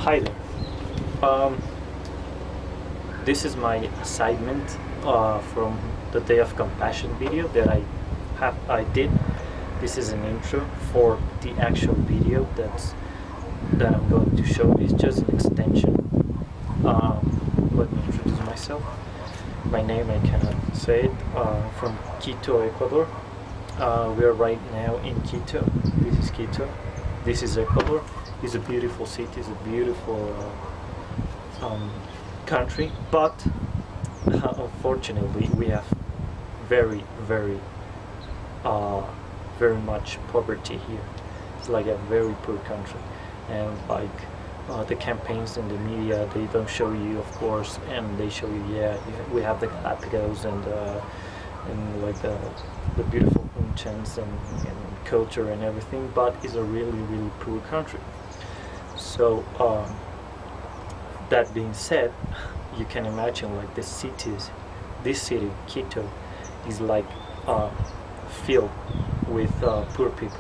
Hi there. Um, this is my assignment from the Day of Compassion video that I did. This is an intro for the actual video that I'm going to show. It's just an extension. Let me introduce myself. My name, I cannot say it. From Quito, Ecuador. We are right now in Quito. This is Quito. This is Ecuador. It's a beautiful city. It's a beautiful country, but unfortunately we have very, very, very much poverty here. It's like a very poor country, and like the campaigns in the media, they don't show you, of course, and they show you, we have the Galapagos and like the beautiful ancients and culture and everything, but it's a really, really poor country. So that being said, you can imagine like this city, Quito, is like filled with poor people.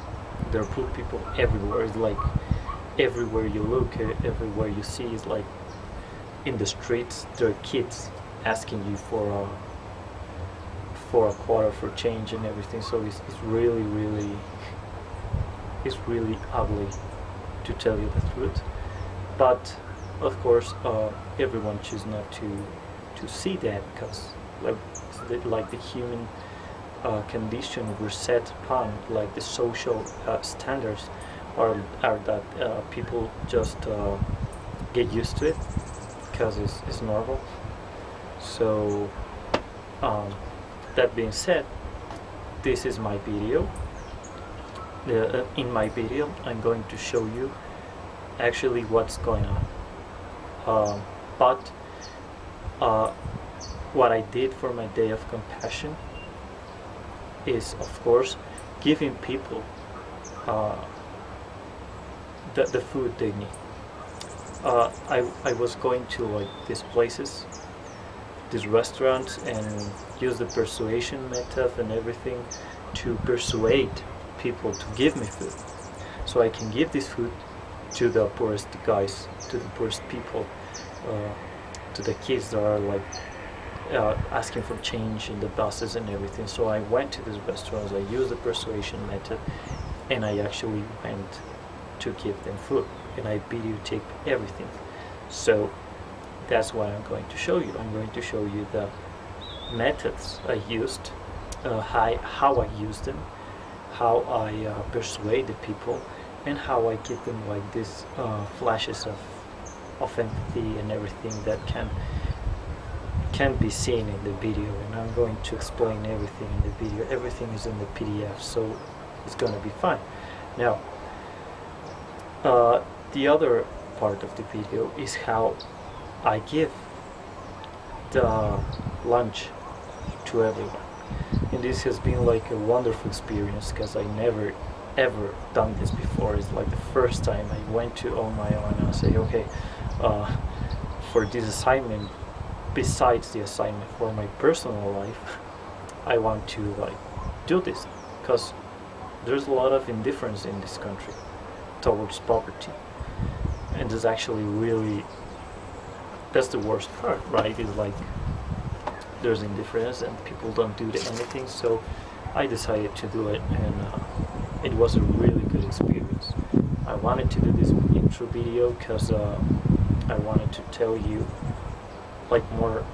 There are poor people everywhere. It's like everywhere you look, everywhere you see, is like in the streets there are kids asking you for a quarter for change and everything. So it's really, really, it's really ugly, to tell you the truth. But of course, everyone chooses not to see that, because like the human condition we're set upon, like the social standards are that people just get used to it because it's normal. So that being said, this is my video. In my video I'm going to show you actually what's going on, but what I did for my Day of Compassion is, of course, giving people the food they need. I was going to like these places, these restaurants, and use the persuasion method and everything to persuade people to give me food, so I can give this food to the poorest guys, to the poorest people, to the kids that are like asking for change in the buses and everything. So I went to these restaurants, I used the persuasion method, and I actually went to give them food, and I videotape everything. So that's what I'm going to show you. I'm going to show you the methods I used, how I used them, how I persuade the people, and how I give them like these flashes of empathy and everything that can be seen in the video. And I'm going to explain everything in the video. Everything is in the PDF, so it's going to be fine. Now, the other part of the video is how I give the lunch to everyone. And this has been like a wonderful experience, because I never ever done this before. It's like the first time I went to on my own and I say, okay, for this assignment, besides the assignment for my personal life, I want to like do this, because there's a lot of indifference in this country towards poverty, and there's actually really, that's the worst part, right? Is like there's indifference and people don't do anything. So I decided to do it, and it was a really good experience. I wanted to do this intro video because I wanted to tell you like more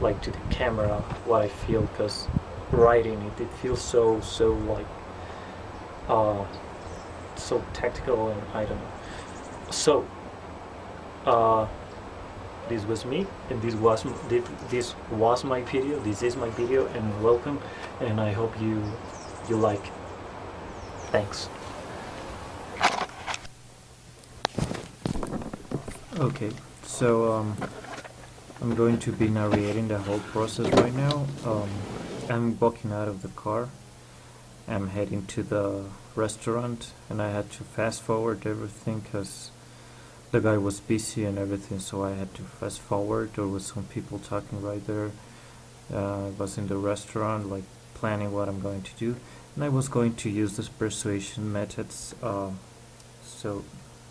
like to the camera what I feel, because writing it feels so like so tactical, and I don't know. So this was me, and this was my video. This is my video, and welcome, and I hope you like it. Thanks. Okay, so I'm going to be narrating the whole process right now. I'm walking out of the car. I'm heading to the restaurant, and I had to fast forward everything because the guy was busy and everything, so I had to fast forward. There was some people talking right there. I was in the restaurant, like planning what I'm going to do, and I was going to use this persuasion methods. So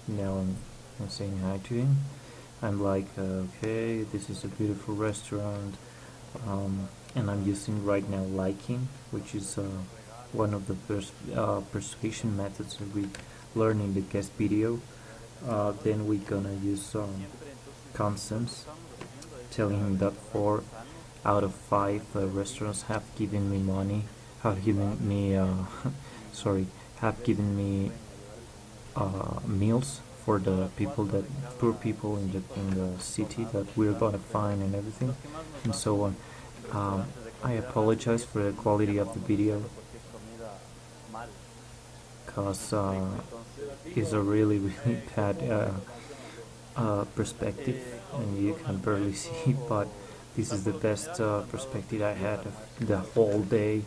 now I'm and saying hi to him. I'm like, okay, this is a beautiful restaurant, and I'm using right now liking, which is one of the persuasion methods that we learn in the guest video. Then we're gonna use concepts, telling him that 4 out of 5 restaurants have given me money, have given me, sorry, have given me meals for the people that poor people in the city that we're gonna find and everything, and so on. I apologize for the quality of the video, cause it's a really really bad perspective, and you can barely see. But this is the best perspective I had of the whole day.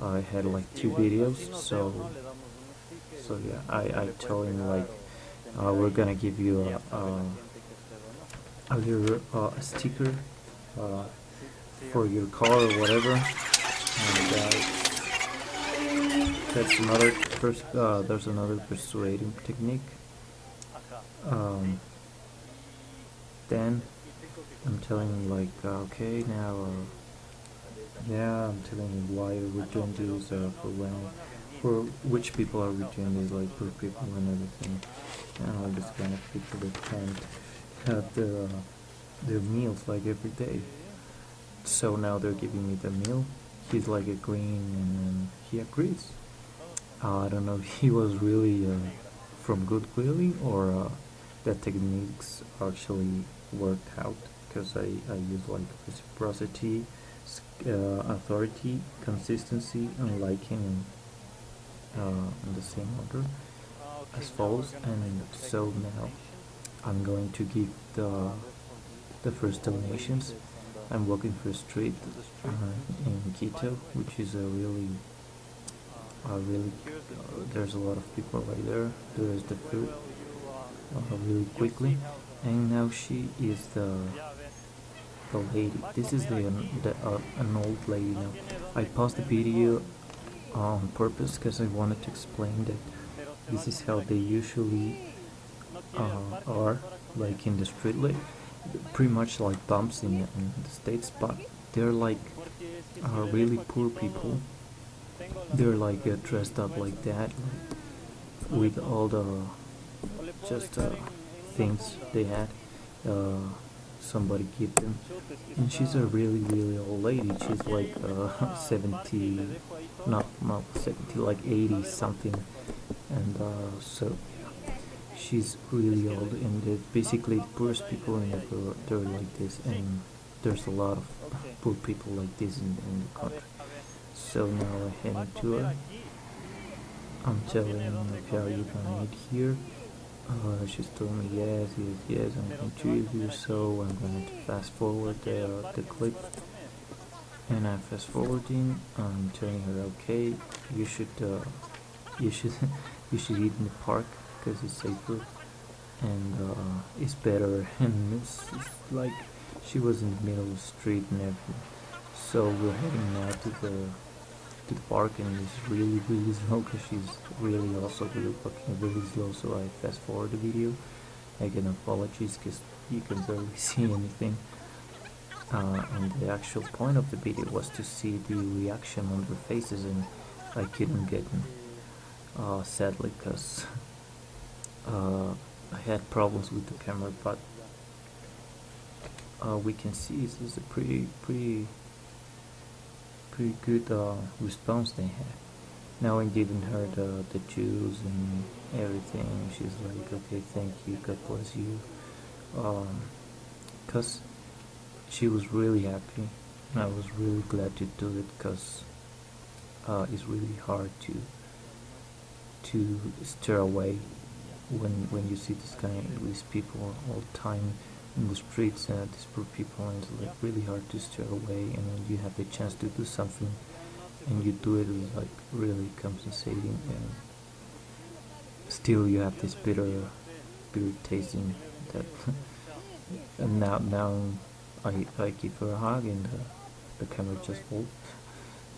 I had like 2 videos, so yeah, I told him like, we're gonna give you a little sticker for your car or whatever, and that's another there's another persuading technique. Then I'm telling him like, okay, now yeah, I'm telling you why we're doing this, for which people are we doing this, like poor people and everything, and all this kind of people that can't have their meals like every day. So now they're giving me the meal. He's like agreeing, and he agrees. I don't know if he was really from good goodwill, or the techniques actually worked out, because I use like reciprocity, authority, consistency, and liking in the same order as follows. And so now I'm going to give the first donations. I'm walking through a street in Quito, which is there's a lot of people right there. There's the food really quickly, and now she is the lady. This is an old lady now. I paused the video on purpose because I wanted to explain that this is how they usually are, like in the street, like pretty much like bumps in the States, but they're like really poor people. They're like dressed up like that, with all the just things they had. Somebody gave them, and she's a really really old lady. She's like 70, not 70, like 80 something, and so she's really old, and basically the poorest people in the world, they're like this, and there's a lot of poor people like this in the country. So now I hand it to her. I'm telling her, okay, are you gonna eat here? She's told me yes, I'm going to eat here, so I'm going to fast forward the clip, and I'm fast forwarding. I'm telling her, okay, you should you should eat in the park because it's safer, and it's better, and it's like she was in the middle of the street and everything. So we're heading now to the park, and it's really really slow because she's really also really walking really slow, so I fast forward the video. Again, apologies because you can barely see anything, and the actual point of the video was to see the reaction on their faces, and I couldn't get them, sadly, because I had problems with the camera, but we can see this is a pretty good response they had. Now I'm giving her the juice and everything. She's like, okay, thank you, God bless you, because she was really happy, and I was really glad to do it, because it's really hard to stir away when you see these people all the time in the streets, these poor people, and it's like really hard to stir away. And when you have the chance to do something and you do it, it's like really compensating, and still you have this bitter tasting that. And now I give her a hug, and the camera just falls.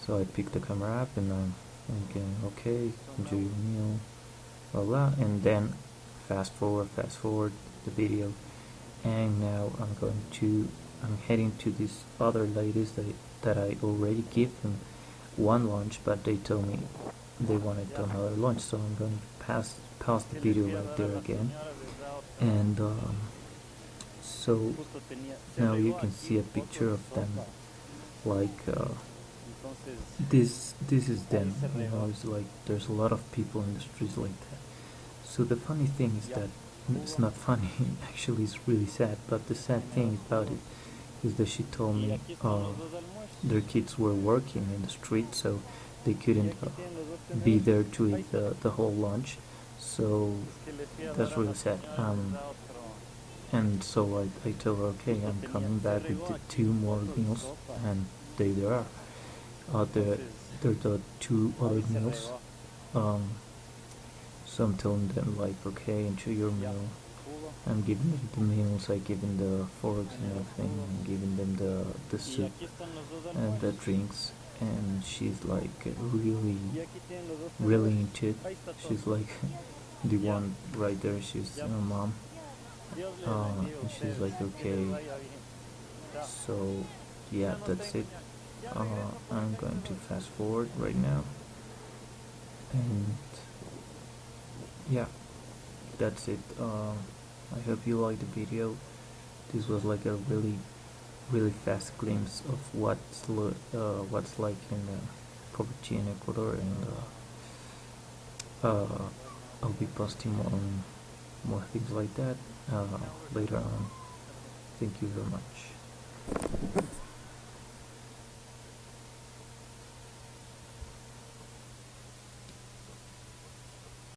So I pick the camera up, and I'm thinking, okay, enjoy your meal, blah blah, and then fast forward, the video. And now I'm heading to these other ladies that I already gave them one lunch, but they told me they wanted another lunch, so I'm going to pause the video right there again. And so now you can see a picture of them, like this is them, it's like there's a lot of people in the streets like that. So the funny thing is that it's not funny, actually it's really sad, but the sad thing about it is that she told me their kids were working in the street, so they couldn't be there to eat the whole lunch, so that's really sad. And so I told her, okay, I'm coming back with the 2 more meals, and there they are. They're the 2 other meals. So I'm telling them, like, okay, enjoy your meal. I'm giving them the meals, I give them the forks and everything, I'm giving them the soup and the drinks, and she's like really into it. She's like the one right there, she's my mom. And she's like, okay, so yeah, that's it. I'm going to fast forward right now, and yeah, that's it. I hope you liked the video. This was like a really fast glimpse of what's like in poverty in Ecuador, and I'll be posting more things like that later on. Thank you very much.